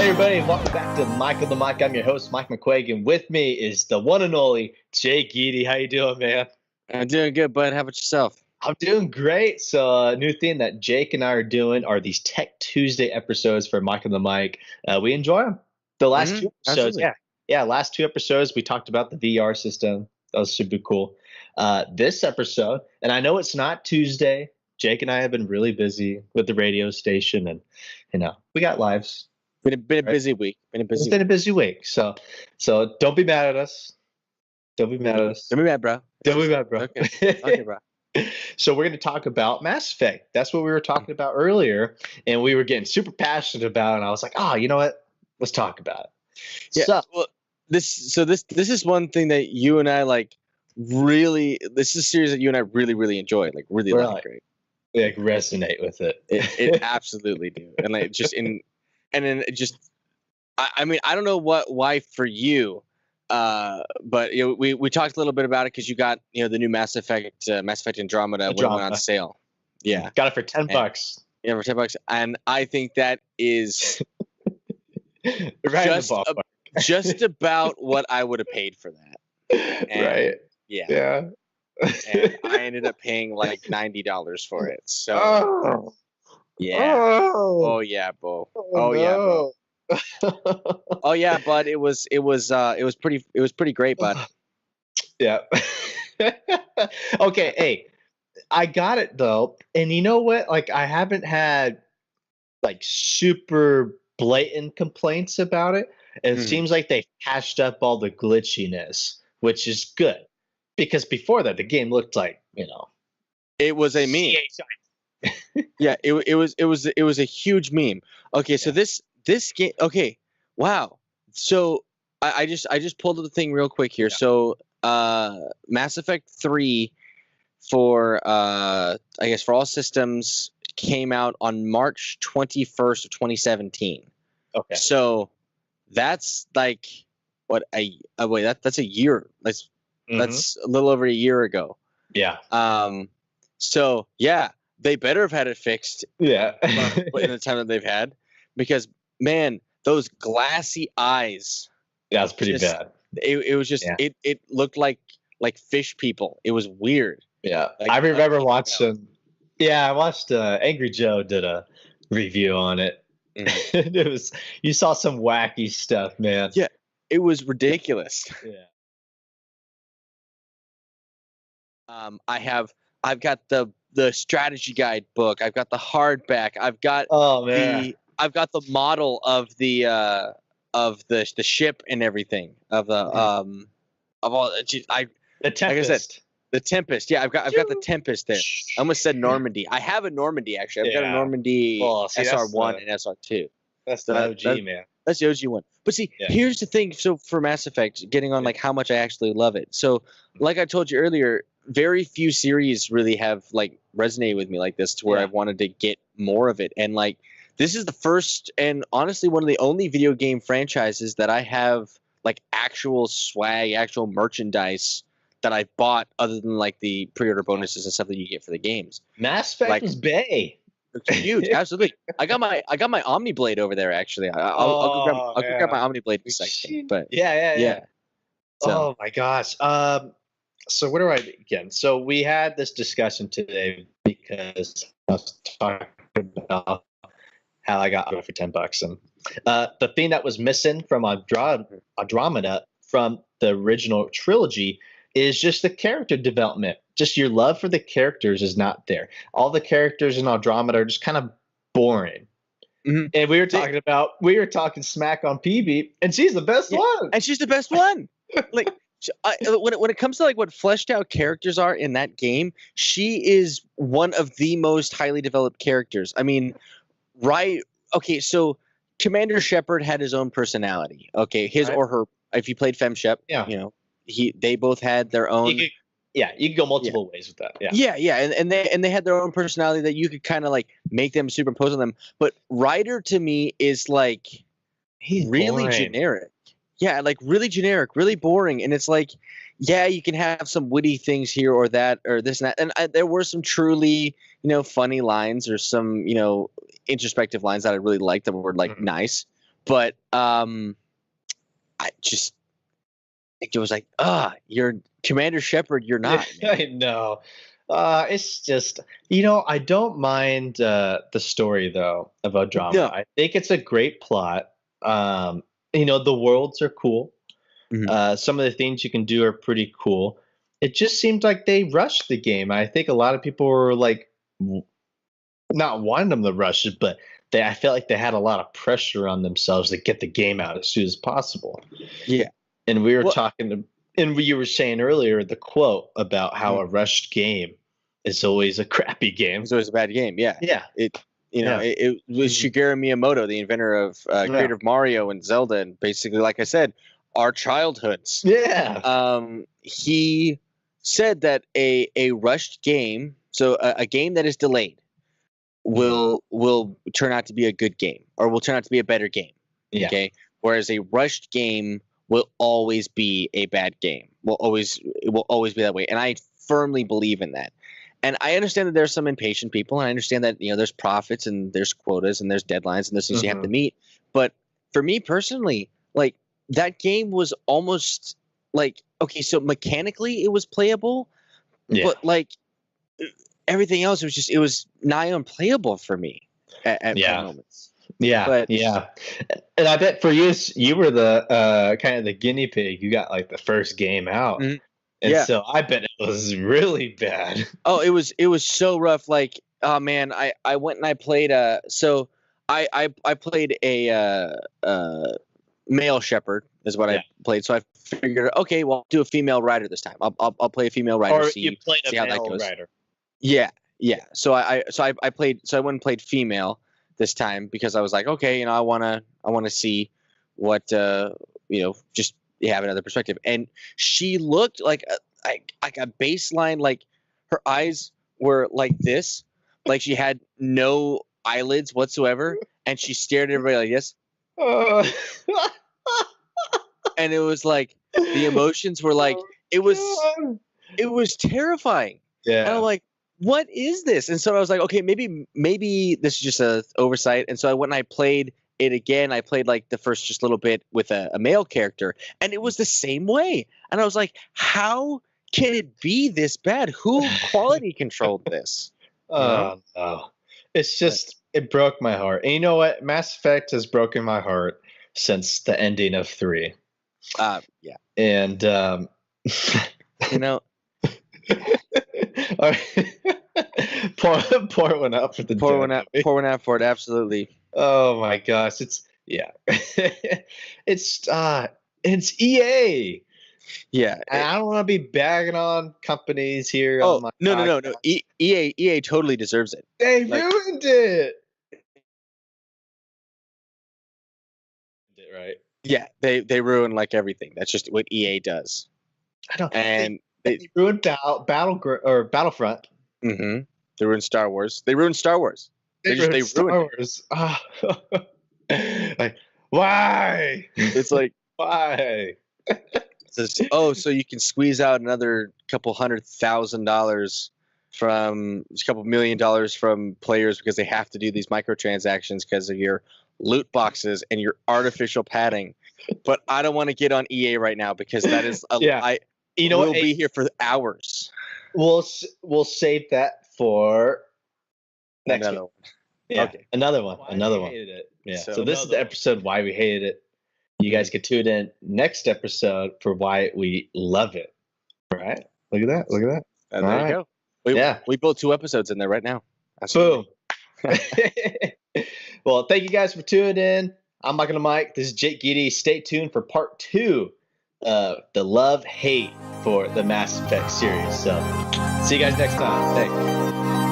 Hey everybody, and welcome back to Mike on the Mic. I'm your host, Mike McQuaig, and with me is the one and only Jay Geedy. How you doing, man? I'm doing good, bud. How about yourself? I'm doing great. So, a new thing that Jake and I are doing are these Tech Tuesday episodes for Mike on the Mic. We enjoy them. The last two episodes, absolutely. last two episodes, we talked about the VR system. That was super cool. This episode, and I know it's not Tuesday. Jake and I have been really busy with the radio station, and we got lives. Been a busy week. It's been a busy week. So don't be mad at us. Don't be mad at us. Don't be mad, bro. Don't be mad, bro. Okay, bro. So we're going to talk about Mass Effect. That's what we were talking about earlier, and we were getting super passionate about it. And I was like, oh, you know what? Let's talk about it. Yeah. So, well, this is one thing that you and I really. This is a series that you and I really enjoy. Really like. Right? We resonate with it. It absolutely do, and I mean, I don't know why for you, but we talked a little bit about it because you got the new Mass Effect Andromeda when it went on sale. Yeah, got it for $10. Yeah, for $10, and I think that is right just about what I would have paid for that. And, right. Yeah. And I ended up paying like $90 for it. So yeah. Oh yeah, Bo. Oh yeah, Bo. Oh yeah, bud. It was pretty great, bud. Yeah. Okay, hey, I got it though, and you know what? Like, I haven't had like super blatant complaints about it. It seems like they patched up all the glitchiness, which is good. Because before that, the game looked like, it was a meme. Yeah, it was a huge meme. Okay, so this game. Okay, wow. So I just pulled up the thing real quick here. Yeah. So Mass Effect 3 for I guess for all systems came out on March 21st of 2017. Okay. So that's like what that's a year. That's a little over a year ago. Yeah. So yeah, they better have had it fixed. Yeah. In the time that they've had, because man, those glassy eyes. Yeah, it's pretty bad. It was just it looked like fish people. It was weird. Yeah, I remember watching. Yeah, I watched Angry Joe did a review on it. It was, you saw some wacky stuff, man. Yeah, it was ridiculous. Yeah. I've got the strategy guide book. I've got the hardback. I've got I've got the model of the ship and everything of the of all. The Tempest. Like I said, the Tempest. Yeah, I've got the Tempest there. I almost said Normandy. I have a Normandy actually. I've got a Normandy SR1 and SR2. That's the OG, man. That's the OG one. But see, here's the thing. So for Mass Effect, getting on like how much I actually love it. So like I told you earlier, very few series really have like resonated with me like this to where I've wanted to get more of it. And like this is the first and honestly one of the only video game franchises that I have like actual swag, actual merchandise that I bought other than like the pre-order bonuses and stuff that you get for the games. Mass Effect is Bay. It's huge, absolutely. I got my Omniblade over there actually. I'll go grab my Omniblade in a second. But yeah. So. Oh my gosh. So where do I begin? So we had this discussion today because I was talking about how I got it for $10, and the thing that was missing from Andromeda from the original trilogy is just the character development. Just your love for the characters is not there. All the characters in Andromeda are just kind of boring. Mm-hmm. And we were talking smack on PB, and she's the best one. And she's the best one. Like. When it comes to like what fleshed out characters are in that game, she is one of the most highly developed characters. I mean, right? Okay, so Commander Shepard had his own personality. Okay, his or her. If you played FemShep, they both had their own. You could go multiple ways with that. Yeah, and they had their own personality that you could kind of like make them superimpose on them. But Ryder to me is like he's really boring. Generic. Yeah, like really generic, really boring. And it's like, yeah, you can have some witty things here or that or this and that. And there were some truly, funny lines or some, introspective lines that I really liked that were like nice. But I just it was like, you're Commander Shepard, you're not. Man. I know. It's just, I don't mind the story though of Odrama. No. I think it's a great plot. The worlds are cool. Some of the things you can do are pretty cool. It just seemed like they rushed the game. I think a lot of people were like, not wanting them to rush it, but I felt like they had a lot of pressure on themselves to get the game out as soon as possible. Yeah. And we were and you were saying earlier the quote about how a rushed game is always a crappy game. It's always a bad game. Yeah. Yeah. It was Shigeru Miyamoto, the inventor of creator of Mario and Zelda, and basically, like I said, our childhoods. Yeah. He said that a rushed game, so a game that is delayed, will turn out to be a good game, or will turn out to be a better game. Yeah. Okay. Whereas a rushed game will always be a bad game. It will always be that way. And I firmly believe in that. And I understand that there's some impatient people, and I understand that there's profits and there's quotas and there's deadlines and there's things you have to meet. But for me personally, like, that game was almost like, okay, so mechanically it was playable, but like everything else it was nigh unplayable for me at moments. Yeah, and I bet for you were the kind of the guinea pig. You got like the first game out, and so I bet it was really bad. Oh, it was so rough. Like, oh man, I went and I played. So I played a male shepherd is what I played. So I figured, okay, well, I'll do a female rider this time. I'll play a female rider. Or you played a male rider. Yeah. So I went and played female this time because I was like, okay, I want to see what just have another perspective. And she looked like a baseline, like her eyes were like this, like she had no eyelids whatsoever, and she stared at everybody like this. And it was like the emotions were like it was terrifying. Yeah. And I'm like, what is this? And so I was like, okay, maybe this is just a oversight. And so I went and I played it again. I played like the first just little bit with a male character, and it was the same way. And I was like, how can it be this bad? Who quality controlled this? No. It's just, it broke my heart. And you know what? Mass Effect has broken my heart since the ending of 3. Yeah. And pour one out for the pour one out for it. Absolutely. Oh my gosh, it's it's EA. Yeah, and I don't want to be bagging on companies here. Oh, no. EA totally deserves it. They ruined it. Right. Yeah, they ruined like everything. That's just what EA does. I know. And they ruined Battlefront. Mm-hmm. They ruined Star Wars. They ruined Star Wars. They ruined Star Wars. Like, why? It's like, why? So you can squeeze out another couple $100,000 from a couple $1 million from players because they have to do these microtransactions because of your loot boxes and your artificial padding. But I don't want to get on EA right now because that is we'll be here for hours. We'll save that for next week. Yeah, okay. Another one. Hated it. Yeah. So this is the episode why we hated it. You guys can tune in next episode for why we love it. All right. Look at that. And there you go. We built 2 episodes in there right now. Boom. Well, thank you guys for tuning in. I'm Michael and Mike. This is Jake Giddy. Stay tuned for part 2 of the love-hate for the Mass Effect series. So see you guys next time. Thanks.